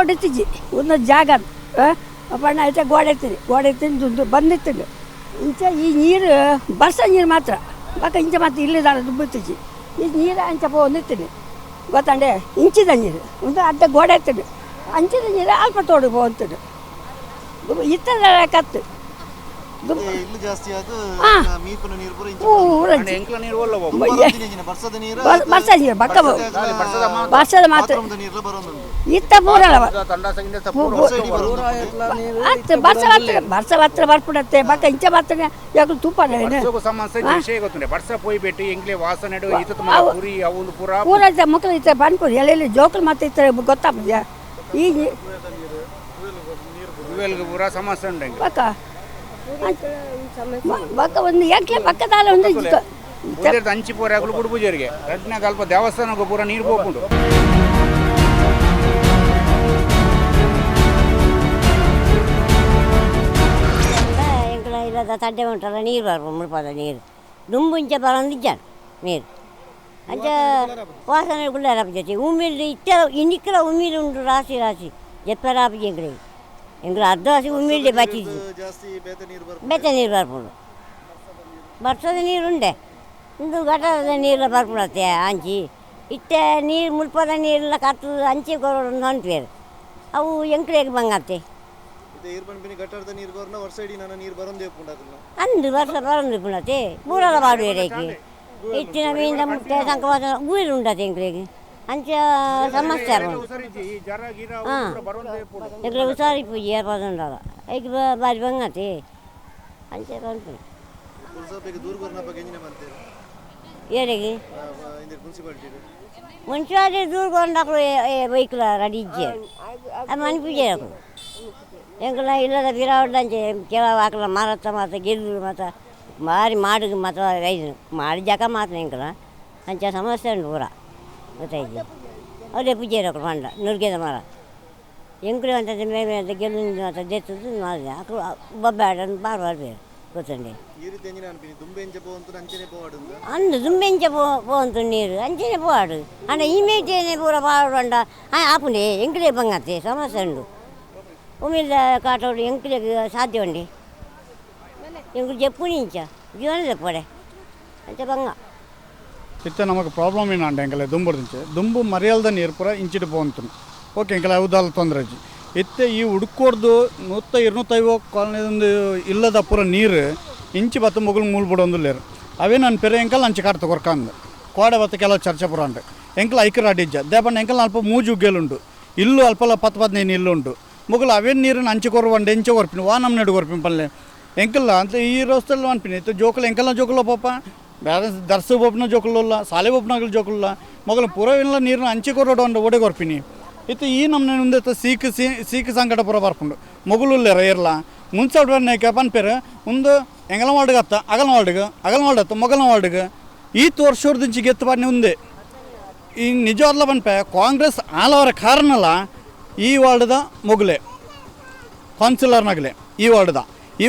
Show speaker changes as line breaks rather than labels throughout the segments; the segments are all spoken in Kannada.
ಹೊಡಿತಿದ್ವಿ ಒಂದು ಜಾಗ ಬಣ್ಣ ಐತೆ ಗೋಡೆ ತಿಂದು ಬಂದಿತ್ತು ಇಂಚ ಈ ನೀರು ಬರ್ಸ ನೀರು ಮಾತ್ರ ಬಾಕ ಇಂಚ ಮಾತ್ರ ಇಲ್ಲಿದಾರ ದುಬ್ಬುತ್ತಿದ್ವಿ ಈ ನೀರು ಅಂಚ ಬಂದಿತ್ತೀನಿ ಗೊತ್ತಂಡೆ ಇಂಚಿದ ನೀರು ಒಂದು ಅಡ್ಡ ಗೋಡೆ ಎತ್ತಿದ್ದು ಅಂಚಿದ ನೀರು ಅಲ್ಪ ತೋಡಿ ಹೋಗ್ತದೆ ಇತ್ತದ ಕತ್ತು ವರ್ಷದ ಮಾತ್ರ ಇತ್ತ ಪೂರಲ್ಲ ಬರ್ಸ ಹತ್ರ ಬರ್ಬಿಡತ್ತೆ ಬಕ್ಕ ಇಂಚ ಮಾತ್ರ ಯಾಕೆ ತುಪ್ಪ ಪೂರ ಮಕ್ಕಳು ಇತ್ತ ಬಂದ್ಪುರಿ ಎಲ್ಲೆಲ್ಲಿ ಜೋಕಲ್ ಮತ್ತೆ ಇತ್ತ ಗೊತ್ತಾಗ್ತದೆ ಈಗ ಬಕ್ಕ ಬಕ್ಕ ಒಂದು ಯಾಕೆ ಪಕ್ಕದಾಲ ಒಂದು
ಅಂಚಿ ಪೂರ ಗುಡು ಪೂಜೆರಿಗೆ ಅಲ್ಪ ದೇವಸ್ಥಾನಕ್ಕೂ ಪೂರ ನೀರು ಹೋಗ್ಕೊಂಡು
ಇಲ್ಲದ ತಡ್ಡೆ ಉಂಟಲ್ಲ ನೀರು ಬರ್ಬೋದು ಮುಳ್ಪಾದ ನೀರು ದುಂಬು ಇಂಚ ಬರೋದಿದ್ದಾನೆ ನೀರು ಅಂಚ ವಾಸನೆ ಗುಳ್ಳಾರಾಪಿ ಉಮ್ಮಿಲ್ ಇತ್ತ ಇನ್ನಿಕ್ಕಲ ಉಮ್ಮಿಲ್ ಉಂಟು ರಾಶಿ ಎಪ್ಪರಾಪಿ ಎಂಗ್ಳು ಅರ್ಧ ಹಸಿ ಉಮ್ಮಿಲ್ಡೆ ಬಚ್ಚಿದ್ದು ಬೆತ್ತ ನೀರು ಬರ್ಬೋದು ಬರ್ಸದ ನೀರುಂಡೆ ಒಂದು ಘಟದ ನೀರೆಲ್ಲ ಬರ್ಬಿಡತ್ತೆ ಅಂಚಿ ಇತ್ತ ನೀರು ಮುಳ್ಪದ ನೀರೆಲ್ಲ ಕತ್ತು ಅಂಚೆ ಕೊರೋಡು ಅನ್ಪೇರು ಅವು ಎಂಕ್ಳಿಗೆ ಬಂಗತ್ತೆ ಅಂದು ವರ್ಷ ಬರಂದು ಪುಣತೆ ಮೂರಲ್ಲ ಬಾಡುವೆರೇಕಿ ಇತ್ತಿನ ಮೀನಿಂದ ಮುಟ್ಟೆ ಸಂಕವಾಸ ಊರು ಉಂಟತೆ ಎಂಕ್ಳಿಗೆ ಅಂಚ ಸಮಸ್ಯೆ ಹಾಂ ಎಗ್ರೆ ಉಸಾರಿ ಪೂಜೆ ಏರ್ಪಾಡುಂಡಲ್ಲ ಈಗ ಬಾರಿ ಬಂಗತೆ ಅಂಚೆ ಬಂತು ಏರಿಗೆ ಮುನ್ಸಿಪಾಲಿಟಿ ದೂರ್ಗೊಂಡಾಕಲು ವೆಹಿಕಲ್ ರೆಡಿ ಇಜ್ಜೆ ಮನೆ ಪೂಜೆ ಹಾಕಲು ಎಂಕಲ ಇಲ್ಲದ ಬಿರಾವಡ್ಡಂಚೆ ಕೆಲವು ಹಾಕಲ ಮಾರತ್ತ ಮತ್ತು ಗೆಲ್ಲು ಮತ್ತು ಭಾರಿ ಮಾಡುಗೆ ಮತ್ತು ರೈದು ಮಾಡಿ ಜಕ ಮಾತ್ರ ಎಂಕಲ ಅಂಚ ಸಮಸ್ಯೆ ಉಂಟು ಪೂರ ಗೊತ್ತಾಯ್ತು ಅವರೇ ಪೂಜೆ ಹಾಕಲು ಹೊಂಡ ನುರ್ಗೆದ ಮರ ಎಂಕಲು ಅಂತಂದು ಮೇಲೆ ಅಂತ ಗೆಲ್ಲು ಮತ್ತು ದೆತ್ತದು ಮಾಡಿದೆ ಹಾಕಲು ಬೊಬ್ಬಾಡ ಬಾರು ಬರ್ಬೇಕು ಗೊತ್ತಂಡೆ ಅಂದು ದುಂಬೆಂಚ పోంತು ನೀರು ಅಂಚನೆ పోవాడు అంటే ఇమేజేనే పూర పాడు ఆపుండే ఎంకలే బంగతే సమస్య ఉండు ఉమిళ్ళ కాటోడు ఎంకలే సాధ్యం అండి ఎంకులు చెప్పు నించా జీవన చెప్పడే అంతే బంగ
ಇತ್ತೆ ನಮಗೆ ಪ್ರಾಬ್ಲಮ್ ಏನಂಡೆ ಎಂಕಲೆ ದುಂಬು ಮರೆಯಲ್ದ ನೀರು ಪೂರ ಇಂಚಿಟ್ಟು ಹೋಗ್ತು ಓಕೆ ಎಂಕಲೆ ಯಾವುದಲ್ಲ ತೊಂದರೆ ಅಜ್ಜಿ ಇತ್ತೆ ಈ ಹುಡುಕೋರ್ದು 100-250 ಕಾಲನಿದೊಂದು ಇಲ್ಲದ ಪೂರ ನೀರು ಇಂಚಿ ಬತ್ತು ಮುಗುಲು ಮೂಲ್ಬಿಡೊಂದು ಲೇರು ಅವೇ ನನ್ನ ಪೆರೆ ಎಂಕಲ್ ಅಂಚೆ ಕಾಡ್ತ ಕೊರ್ಕಂದು ಕೋಡೆ ಬತ್ತ ಕೆಲವು ಚರ್ಚೆ ಪೂರ ಉಂಟು ಎಂಕಲ್ ಐಕರ್ ಅಡಿಜ್ಜ ದೇಪಣ್ಣ ಎಂಕಲ್ ಅಲ್ಪ ಮೂಜು ಉಗ್ಗೆಲುಂಟು ಇಲ್ಲು ಅಲ್ಪಲ್ಲ 10-15 ಇಲ್ಲುಂಟು ಮುಗುಲು ಅವೇನು ನೀರನ್ನು ಅಂಚೆ ಕೊರುವಂಡು ಎಂಚೆ ಕೊರ್ಪಿನಿ ವಾ ನಮ್ಮ ನೆಡು ಕೊರ್ಪಿನಿ ಪಲ್ಲೆ ಎಂಕಲ್ಲ ಅಂತ ಈ ರೋಸ್ತಲ್ಲಿ ಅನ್ಪಿನಿ ಇತ್ತು ಜೋಕಲ್ ಎಂಕಲ್ಲ ಜೋಕಲ್ಲ ಪಾಪ ಬೇರೆ ದರ್ಸು ಒಬ್ಬನ ಜೋಕಲ್ಲ ಸಾಲೆ ಒಬ್ಬನಾಗಲು ಜೋಕಲ್ಲ ಮೊಗಲು ಪೂರ ಎಲ್ಲ ನೀರನ್ನ ಅಂಚೆ ಕೊರೋಡು ಒಂದು ಒಡೆ ಕೊರ್ಪಿನಿ ಇತ್ತು ಈ ನಮ್ಮ ಮುಂದೆ ಸೀಕ್ ಸಂಕಟ ಪೂರ ಬರ್ಕೊಂಡು ಮೊಗಲುಲ್ಲೇರ ಇರಲ್ಲ ಮುನ್ಸಿಪಾಲ್ಟಿ ಪನ್ಪೇರು ಒಂದು ಎಂಗಲ ವಾರ್ಡ್ಗೆ ಅಗಲ ವಾರ್ಡ್ ಮೊಗಲ ವಾರ್ಡ್ಗೆ ಈ ವರ್ಷದಿಂದ ಗೆತ್ತು ಪಾಡ್ನಿ ಒಂದೇ ಈ ನಿಜವಾದ ಪನ್ಪೆ ಕಾಂಗ್ರೆಸ್ ಆಲವರ ಕಾರಣಲ್ಲ ಈ ವಾರ್ಡ್ದ ಮೊಗಲೆ ಕೌನ್ಸಿಲರ್ನಾಗಲೇ ಈ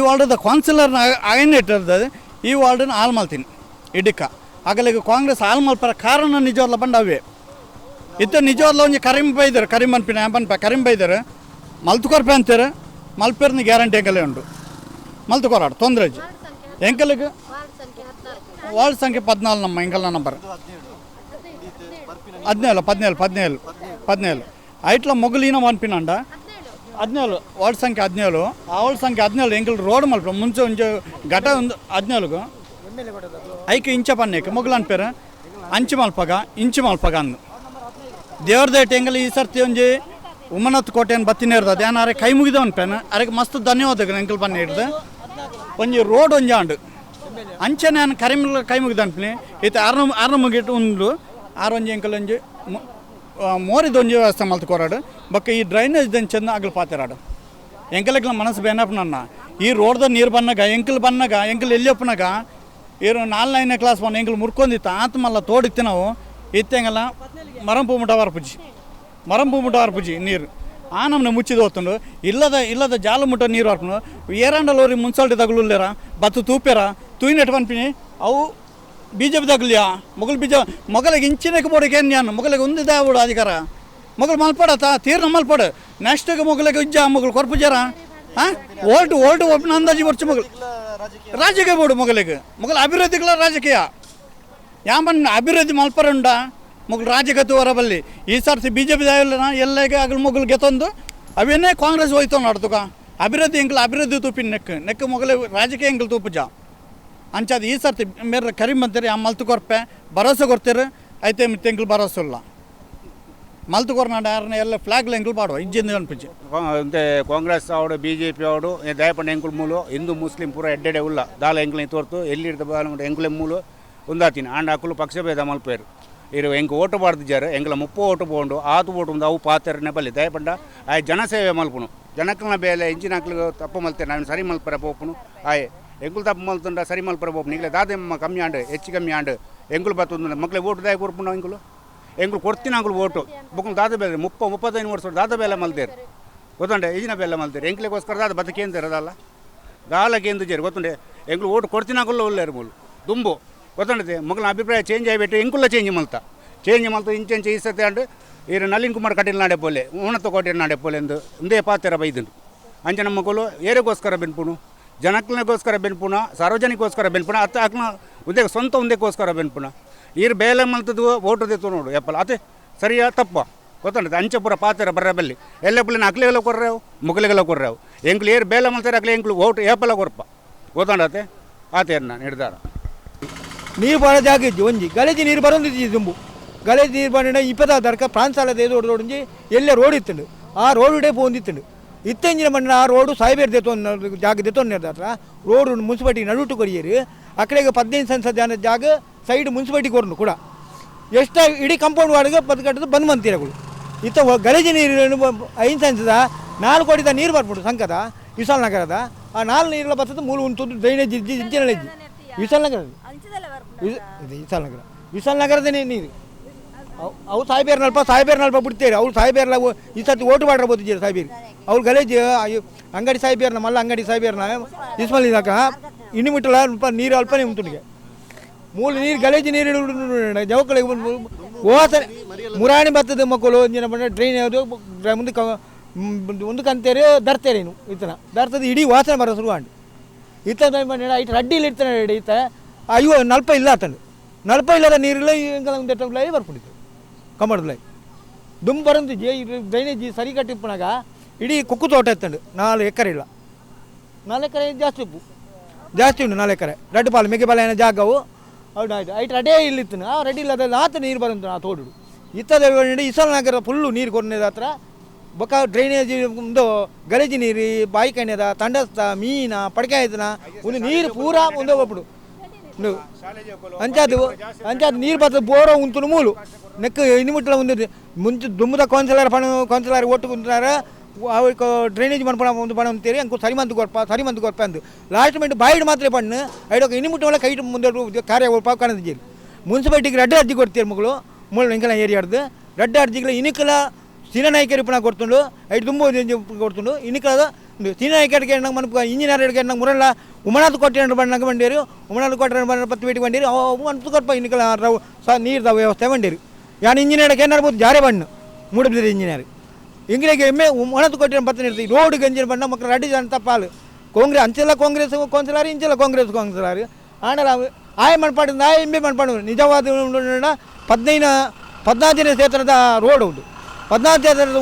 ವಾರ್ಡ್ದ ಕೌನ್ಸಿಲರ್ನ ಆಗೇನು ಇಟ್ಟಿರ್ತದೆ ಈ ವಾರ್ಡನ್ನ ಹಾಳು ಮಾಡ್ತೀನಿ ಇಡಕ್ಕ ಆಗಲಿಗೆ ಕಾಂಗ್ರೆಸ್ ಹಾಳು ಮಲ್ಪರ ಕಾರಣ ನಿಜವಾದ ಬಂದು ಅವೇ ಇತ್ತು ನಿಜವಾದ ಒಂದು ಕರೀಮ್ ಅನ್ಪಿನ ಕರೀಂ ಬೈದಾರೆ ಮಲ್ತುಕೊರ್ಪೆ ಅಂತಾರೆ ಮಲ್ಪೇರ್ನ ಗ್ಯಾರಂಟಿ ಎಂಕಲೇ ಉಂಟು ಮಲ್ತುಕೊರಾಡು ತೊಂದರೆ ಅಜ್ಜಿ ಎಂಕಲಿಗೆ ವಾರ್ಡ್ ಸಂಖ್ಯೆ 14 ನಮ್ಮ ಎಂಕಲ್ನ ನಂಬರ್ 17 ಐಟ್ಲ ಮೊಗಲಿನ ಅನ್ಪಿನಂಡ 17 ವಾರ್ಡ್ ಸಂಖ್ಯೆ 17 ಆ ವಾರ್ಡ್ ಸಂಖ್ಯೆ 17 ಎಂಕಲ್ ರೋಡ್ ಮಲ್ಪ ಮುಂಚೆ ಒಂದು ಘಟ ಒಂದು 17 ಐಕೆ ಇಂಚ ಪನ್ನೇಕೆ ಮೊಗಲು ಅನ್ಪೇರ ಅಂಚು ಮಲ್ಪಗ ಅಂದು ದೇವ್ರದೇಟ್ ಎಂಗಲ್ ಈ ಸರ್ತಿ ಒಂಜಿ ಉಮ್ಮನತ್ ಕೋಟೆಯನ್ನು ಬತ್ತಿನ ಇರ್ತದೆ ಏನಾರೆ ಕೈ ಮುಗಿದ ಅನ್ಪೇನ ಅದಕ್ಕೆ ಮಸ್ತ್ ಧನ್ಯವಾದಗಳು ಎಂಕಲ್ ಬನ್ನಿ ಹಿಡ್ದು ಒಂಜಿ ರೋಡ್ ಒಂಜಿ ಆಂಡು ಅಂಚೆ ನಾನು ಕೈ ಮುಗಿದ ಅನ್ಪಿನಿ ಇತ್ತು ಆರ್ನ ಮುಗಿಟ್ಟು ಒಂದು ಒಂಜಿ ಎಂಕಲ್ ಒಂಜಿ ಮೋರಿದ ಒಂಜಿ ವ್ಯವಸ್ಥೆ ಮಲ್ತು ಕೊರಾಡು ಬಕ್ಕ ಈ ಡ್ರೈನೇಜ್ ದಂಚಂದ ಆಗಲು ಪಾತಿರಾಡು ಎಂಕಲ್ಗಳ ಮನಸ್ಸು ಬೇನಪ್ಪ ನನ್ನ ಈ ರೋಡ್ದ ನೀರು ಬಂದಾಗ ಎಂಕಲ್ ಎಲ್ಲಿ ಒಪ್ಪನಾಗ ಇವರು 4ನೇ ಕ್ಲಾಸ್ ಬಂದು ಎಂಕಲ್ ಮುರ್ಕೊಂಡಿತ್ತು ಆತ್ಮಲ್ಲ ತೋಡಿತ್ತು ನಾವು ಇತ್ತಂಗಲ್ಲ ಮರಂಪು ಮುಟ್ಟ ವಾರ್ಪುಜಿ ನೀರು ಆ ನಮ್ಮನೆ ಮುಚ್ಚಿದ ಹೋಗ್ತಂಡು ಇಲ್ಲದ ಜಾಲ ಮುಟ್ಟ ನೀರು ಹಾರ್ಕೊಂಡು ಏರಂಡಲ್ಲವ್ರಿಗೆ ಮುನ್ಸಿಪಾಲ್ಟಿ ತಗೊಳ್ಳೇರ ಬತ್ತು ತೂಪ್ಯಾರ ತೂಯಿನೆಟ್ಟು ಪನ್ಪಿನಿ ಅವು ಬಿ ಜೆ ಪಿ ತಗೊಳ್ಳಿಯಾ ಮೊಗಲಿಗೆ ಇಂಚಿನಕ್ಕೆ ಬೋಡಕ್ಕೆ ಏನು ಮೊಗಲಿಗೆ ಒಂದಿದೆ ಆಗ್ಬಿಡು ಅಧಿಕಾರ ಮೊಗಲು ಮಲ್ಪಡತ್ತ ತೀರ್ನ ಮಲ್ಪಡು ನೆಕ್ಸ್ಟ್ಗೆ ಮೊಗಲಿಗೆ ಇಜ್ಜ ಮೊಗಲು ಕೊರ್ಪುಜಾರ ಹಾಂ ಓಲ್ಟು ಒಬ್ಬನ ಅಂದಾಜು ಬರ್ಚು ಮೊಗಲು ರಾಜಕೀಯ ಬೋಡು ಮೊಗಲಿಗೆ ಮೊಗಲು ಅಭಿವೃದ್ಧಿಗಳ ರಾಜಕೀಯ ಯಾಮನ್ ಅಭಿವೃದ್ಧಿ ಮಲ್ಪರುಂಡ ಮೊಗಲು ರಾಜಕೀಯ ಹೊರಬಲ್ಲಿ ಈ ಸರ್ತಿ ಬಿ ಜೆ ಪಿ ಎಲ್ಲಗೆ ಆಗಲು ಮೊಗಲು ಗೆತ್ತೊಂದು ಅವನ್ನೇ ಕಾಂಗ್ರೆಸ್ ಹೋಯ್ತು ನಡ್ತುಕ ಅಭಿವೃದ್ಧಿ ಎಂಕಲ್ ಅಭಿವೃದ್ಧಿ ತೂಪಿನ ನೆಕ್ ಮೊಗಲು ರಾಜಕೀಯ ಎಂಕಲ್ ತೂಪುಜ ಅಂಚಾದ ಈ ಸರ್ತಿ ಮೇರೆ ಕರಿಮ್ ಬಂತೀರಿ ಆ ಮಲ್ತು ಕೊರ್ಪೆ ಭರೋಸೆ ಕೊಡ್ತೀರಿ ಐತೆ ಮತ್ತೆ ಎಂಕಲ್ ಭರೋಸೆ ಇಲ್ಲ ಮಲ್ತು ಕೊರ್ನಾಡ ಯಾರನ್ನ ಎಲ್ಲ ಫ್ಲಾಗ್ಲ ಎಂಕಲ್ ಪಾಡುವ ಇಜ್ಜಿಂದ ಅನ್ಪಿಜಿ
ಅಂತೆ ಕಾಂಗ್ರೆಸ್ ಆವಡು ಬಿ ಜೆ ಪಿ ಆವಡು ದಯಪಂಡ ಎಂಕುಲ್ ಮೂಲು ಹಿಂದೂ ಮುಸ್ಲಿಂ ಪೂರ ಎಡ್ಡೆಡೆ ಉಲ್ಲ ದಾಲ ಎಂಕಲ್ని ತೋರ್ತು ಎಲ್ಲಿರ್ದ ಬಾಲ ಎಂಕುಲೆ ಮೂಲು ఉందాతిని అండ్ అక్కులు పక్షభేద మలిపారు ఇరు ఎంక ఓటు పడుతున్నారు ఎంకల 30 ఓటు పోండు ఆతు ఓటు ఉంది అవు పాతరనే బల్లి దయపడ్డ ఆ జనసేవ మలుపును ಜನಕ್ಕನ ಬೇಲೆ ಇಂಚಿನಕ್ಲಿಗೆ ತಪ್ಪು ಮಲ್ತೆ ನಾನು ಸರಿ ಮಲ್ಪರ ಪೋಪುನು ಆಯ್ ಎಂಕುಲು ತಪ್ಪು ಮಲ್ತುಂಡ ಸರಿ ಮಲ್ಪರ ಪೋಪು ಈಗಲೇ ದಾದೆಮ್ಮ ಕಮ್ಮಿ ಆಂಡು ಹೆಚ್ಚು ಕಮ್ಮಿ ಆಂಡು ಎಂಕುಲು ಬತ್ತೊಂದು ಮಕ್ಕಳಿಗೆ ಓಟು ದಾಯ ಕೊರ್ಪುಣ ಎಂಕುಲು ಕೊಡ್ತೀನಿ ಅಂಕುಲು ಓಟು ಬುಕ್ಕಲು ದಾದ ಬೇಲೆ 35 ವರ್ಷ ದಾದ ಬೇಲೆ ಮಲ್ತೇರು ಗೊತ್ತುಂಡೆ ಈಜಿನ ಬೇಲೆ ಮಲ್ತೇರು ಎಂಕ್ಲಿಗೋಸ್ಕರ ದಾದ ಬದುಕೇಂತಾರೆ ಅದಲ್ಲ ದಾಲಕೇಂದು ಜೇರು ಗೊತ್ತುಂಡೆ ಎಂಕುಲು ಓಟು ಕೊಡ್ತೀನಿ ಅಂಕುಲು ಒಳ್ಳೆರು ಮೂಲು ದುಂಬು ಗೊತ್ತುಂಡದೆ ಮಕ್ಕಳ ಅಭಿಪ್ರಾಯ ಚೇಂಜ್ ಆಗಿಬಿಟ್ಟು ಎಂಕುಲ್ಲ ಚೇಂಜ್ ಮಲ್ತ ಇಂಚೆಂಚೆ ಈಸತ್ತೆ ಅಂಡು ಇರು ನಳಿನ್ ಕುಮಾರ್ ಕಟೀಲ್ ನಾಡೆ ಪೋಲೆ ಉಣತ ಕೋಟೆ ನಾಡೆ ಪೋಲೆ ಎಂದು ಒಂದೇ ಪಾತ್ರ ಬೈದನು ಅಂಚ ನಮ್ಮ ಮಕ್ಕಳು ಏರಿಗೋಸ್ಕರ ಬೆನ್ಪುಣು ಜನಕ್ಲಿಗೋಸ್ಕರ ಬೆನ್ಪುಣ ಸಾರ್ವಜನಿಕೋಸ್ಕರ ಬೆನ್ಪುಣ ಅತ್ತ ಹಾಕ್ನ ಒಂದೇ ಸ್ವಂತ ಒಂದೇಗೋಸ್ಕರ ಬೆನ್ಪುಣ ಈರು ಬೇಲೆ ಮಲ್ತದ್ದು ಓಟು ತೆತ್ತು ನೋಡು ಎಪ್ಪಲ್ಲ ಅದೇ ಸರಿಯಾ ತಪ್ಪ ಗೊತ್ತುಂಟದೆ ಅಂಚೆ ಪೂರ ಪಾತ್ರ ಬರ್ರಬಲ್ಲಿ ಎಲ್ಲ ಪುಲ್ಲಿನ ಅಕ್ಲೆಗೆಲ್ಲ ಕೊರ್ರೇವು ಮುಗಲಿಗೆಲ್ಲ ಕೊರ್ರೇವು ಎಂಕ್ಲು ಏರು ಬೇಲೆ ಮಲ್ತಾರೆ ಅಕ್ಲೆ ಎಂಕ್ಲು ಓಟು ಏಪಲ್ಲ ಕೊರ್ಪ ಗೊತ್ತುಂಡತೆ ಆತೇರ್ನ ನಿರ್ಧಾರ
ನೀರು ಬರೋ ಜಾಗ ಇದ್ದು ಒಂಜಿ ಗಲೇಜಿ ನೀರು ಬರೋದಿದ್ದು ದುಂಬು ಗಲೇಜಿ ನೀರು ಬಂಡ ಇಪ್ಪತ್ತ ದರ್ಕ ಪ್ರಾಂತಾಲದ ಏದು ರೋಡಿಂಜಿ ಎಲ್ಲೇ ರೋಡ್ ಇತ್ತುಂಡು ಆ ರೋಡುಡೇ ಪೋಂದಿತ್ತುಂಡು ಇತ್ತೆಂಜಿನ ಮಣ್ಣ ಆ ರೋಡು ಸಾಯ್ಬೇರ್ ಜಾಗ ದೆತ್ತೊಂದು ರೋಡು ಮುನ್ಸಿಪಾಲಿಟಿ ನಡುಟು ಕೊರಿಯರು ಅಕಡೆಗೆ 15 ಸಂಸದ ಜನ ಜಾಗ ಸೈಡ್ ಮುನ್ಸಿಪಾಲಿಟಿ ಕೊರ್ನು ಕೂಡ ಎಷ್ಟ ಇಡೀ ಕಾಂಪೌಂಡ್ ವಾರ್ಡ್ಗೆ ಕಟ್ಟದು ಬಂದ್ ಮಂತೀರಗಳು ಇತ್ತ ಗಲೇಜಿ ನೀರು 5 ಸಂಸದ 4 ಕೋಟಿದ ನೀರು ಬರ್ಬಿಡು ಸಂಕದ ವಿಶಾಲ್ ನಗರದ ಆ 4 ನೀರುಗಳ ಬರ್ತದೆ ಮೂಲ ಒಂದು ಡ್ರೈನೇಜ್ ಇಂಚಿನಲ್ಲಿ ವಿಶಾಲ್ ನಗರ ವಿಶಾಲ್ ನಗರದ ನೀರು ಅವ್ರು ಸಾಯ್ಬೇರ್ ನಲ್ಪ ಬಿಡ್ತೇವೆ ಅವ್ರು ಸಾಯ್ಬೇರ್ಲ ಈ ಸರ್ತಿ ಓಟು ಮಾಡ್ರಬೋದಿದ್ದೀರಿ ಸಾಯ್ಬೇರಿ ಅವ್ರು ಗಲೇಜ್ ಅಂಗಡಿ ಸಾಯ್ಬೇರ್ನ ಮಲ್ಲ ಅಂಗಡಿ ಸಾಯ್ಬೇರ್ನ ಇಸ್ಮಲ್ ಇದಾಕ ಇನ್ನು ಮುಟ್ಟಲ್ಲ ಸ್ವಲ್ಪ ನೀರು ಅಲ್ಪನೇ ಉಂಟುನಿಗೆ ಮೂಲ ನೀರು ಗಲೇಜ್ ನೀರು ಜವಕಳಿಗೆ ಹೋತನೆ ಮುರಾಣಿ ಬರ್ತದೆ ಮಕ್ಕಳು ಒಂದಿನ ಬಂದ ಡ್ರೈನ್ ಯಾವುದು ಮುಂದಕ್ಕೆ ಅಂತೇರಿ ದರ್ತೇರಿ ನೀವು ಈತನ ದರ್ತದ ಇಡೀ ವಾಸನೆ ಬರೋ ಶುರುವಾಂಡು ಈತ ಇಟ್ಟು ರಡ್ಡಿಲಿ ಇರ್ತಾನೆ ಈತ ಅಯ್ಯೋ ನಲ್ಪ ಇಲ್ಲ ಆತಂಡು ನಲ್ಪ ಇಲ್ಲದ ನೀರಿಲ್ಲ ಹಿಂಗೆ ಬರ್ಬಿಟ್ಟಿತ್ತು ಕಮ್ಮಡದ ದುಂಬು ಬರಂದು ಡ್ರೈನೇಜ್ ಸರಿ ಕಟ್ಟಿಪ್ಪನಾಗ ಇಡೀ ಕುಕ್ಕು ತೋಟ ಎತ್ತಂಡು 4 ಎಕರೆ ಇಲ್ಲ 4 ಎಕರೆ ಜಾಸ್ತಿ ಉಂಟು 4 ಎಕರೆ ರಡ್ಡು ಪಾಲು ಮೆಗೆಪಾಲ ಏನೋ ಜಾಗವು ಹೌದು ಆಯ್ತು ಐಟು ರಡ್ಡೇ ಇಲ್ಲಿತ್ತು ಆ ರಡ್ಡಿ ಇಲ್ಲದ ಆತ ನೀರು ಬರಂತು ಆ ತೋಡು ಇತ್ತದ ಇಸಲ್ ನಗರ ಫುಲ್ಲು ನೀರು ಕೊರನೇದ ಹತ್ರ ಬೊಕ್ಕ ಡ್ರೈನೇಜ್ ಒಂದು ಗಲೇಜಿ ನೀರು ಬಾಯಿ ಕಣ್ಣದ ತಂಡಸ್ತ ಮೀನ ಪಡಕೆ ಆಯ್ತನ ಒಂದು ನೀರು ಪೂರಾ ಒಂದೇ ಹೋಗ್ಬಿಡು ಅಂಚಾದ ನೀರು ಬರ್ತದೆ ಬೋರೋ ಉಂಟು ಮೂಲು ನೆಕ್ ಇನ್ನು ಮುಟ್ಟಲ ಮುಂಚೆ ದುಮ್ಮದ ಕೌನ್ಸಿಲರ್ ಒಟ್ಟು ಕುಂತಾರ ಅವಕ್ಕೆ ಡ್ರೈನೇಜ್ ಮನ್ಪಣ ಒಂದು ಪಣ ಅಂತೀರಿ ಅಂಕು ಸರಿ ಮಂದು ಕೊರ್ಪ ಅಂದು ಲಾಸ್ಟ್ ಮಿನಿಟ್ ಬಾಯಿಡ್ ಮಾತ್ರ ಪಣ್ಣು ಐಡೋಕೆ ಇನ್ನು ಮುಟ್ಟವಲ್ಲ ಕೈ ಮುಂದೆ ಕಾರ್ಯ ಕಾಣಿದ್ದೀರಿ ಮುನ್ಸಿಪಾಲಿಟಿಗೆ ರೆಡ್ ಅರ್ಜಿ ಕೊಡ್ತೀರಿ ಮಗಳು ಮೂಲ ಎಂಕಲ ಏರಿಯಾಡ್ದು ರೆಡ್ ಅರ್ಜಿಗಳ ಇನಿಕಲ ಸಿನನಾಯ್ಕರಿ ಪಣ ಕೊಡ್ತುಂಡು ಐದು ತುಂಬ ಕೊಡ್ತುಂಡು ಇನಿಕಲದ ಸಿನನಾಯ್ಕರಿಗೆ ಮನಪ ಇಂಜಿನಿಯರ್ಗೆ ಮುರಲ್ಲ ಉಮನಾಥ್ ಕೋಟೆ ಬಣ್ಣಗೆ ಬಂಡೇರು ಉಮನಾಥ್ ಕೋಟೆ ಬಣ್ಣ 10 ಬೇಟಿ ಬಂಡೇರು ಅವು ಅನ್ತು ಕೊಡ್ಪ ಇನಿಕಲ ನೀರ್ದ ವ್ಯವಸ್ಥೆ ಬಂಡೇರು ಯಾನು ಇಂಜಿನಿಯರ್ಗೆ ಏನಾರ್ಬೋದು ಜಾರೆ ಬಣ್ಣು ಮೂಡಬಿದ್ದರೆ ಇಂಜಿನಿಯರ್ ಇಂಗ್ಲಿಗೆ ಎಮ್ಮೆ ಉಮನಾಥ್ ಕೋಟೆ 10 ಇರ್ತೀವಿ ರೋಡ್ ಗಂಜಿನ ಬಣ್ಣ ಮಕ್ಕಳು ರೆಡ್ಡಿ ಅಂತ ಪಾಲು ಕಾಂಗ್ರೆಸ್ ಅಂಚೆಲ್ಲ ಕಾಂಗ್ರೆಸ್ ಕೌನ್ಸಿಲರ್ ಇಂಚೆಲ್ಲ ಕಾಂಗ್ರೆಸ್ ಕೌನ್ಸಿಲರ್ ಆಂಡಲ ಆಯ ಮನ್ಪಾಡಿಂದ ಆಯ ಎಂಬೆ ಮನ್ಪಾಡು ನಿಜವಾದ 14ನೇ ಕ್ಷೇತ್ರದ ರೋಡ್ ಉಂಟು 14 ಕ್ಷೇತ್ರದ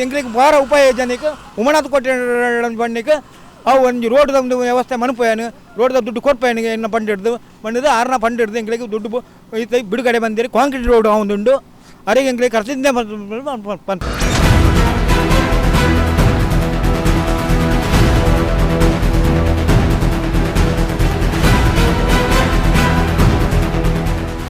ಎಂಗ್ಲಿಗೆ ಭಾರ ಉಪಾಯ ಜನಕ್ಕೆ ಉಮನಾಥ್ ಕೋಟೆ ಬಣ್ಣಕ್ಕೆ ಅವು ಒಂದು ರೋಡ್ದ ಒಂದು ವ್ಯವಸ್ಥೆ ಮನುಪಯನು ರೋಡ್ದ ದುಡ್ಡು ಕೊಡ್ಪಯನಿಗೆ ಎನ್ನ ಫಂಡ್ ಹಿಡ್ದು ಬಂದಿದ್ದು 6ನ ಫಂಡ್ ಹಿಡ್ದು ಎಂಗ್ಲಿಗೆ ದುಡ್ಡು ಬಿಡುಗಡೆ ಬಂದಿರಿ ಕಾಂಕ್ರೀಟ್ ರೋಡ್ ಒಂದು ಉಂಟು ಅರೆಗೆ ಎಂಗ್ಲಿಗೆ ಖರ್ಚಿಂದ ಬಂತು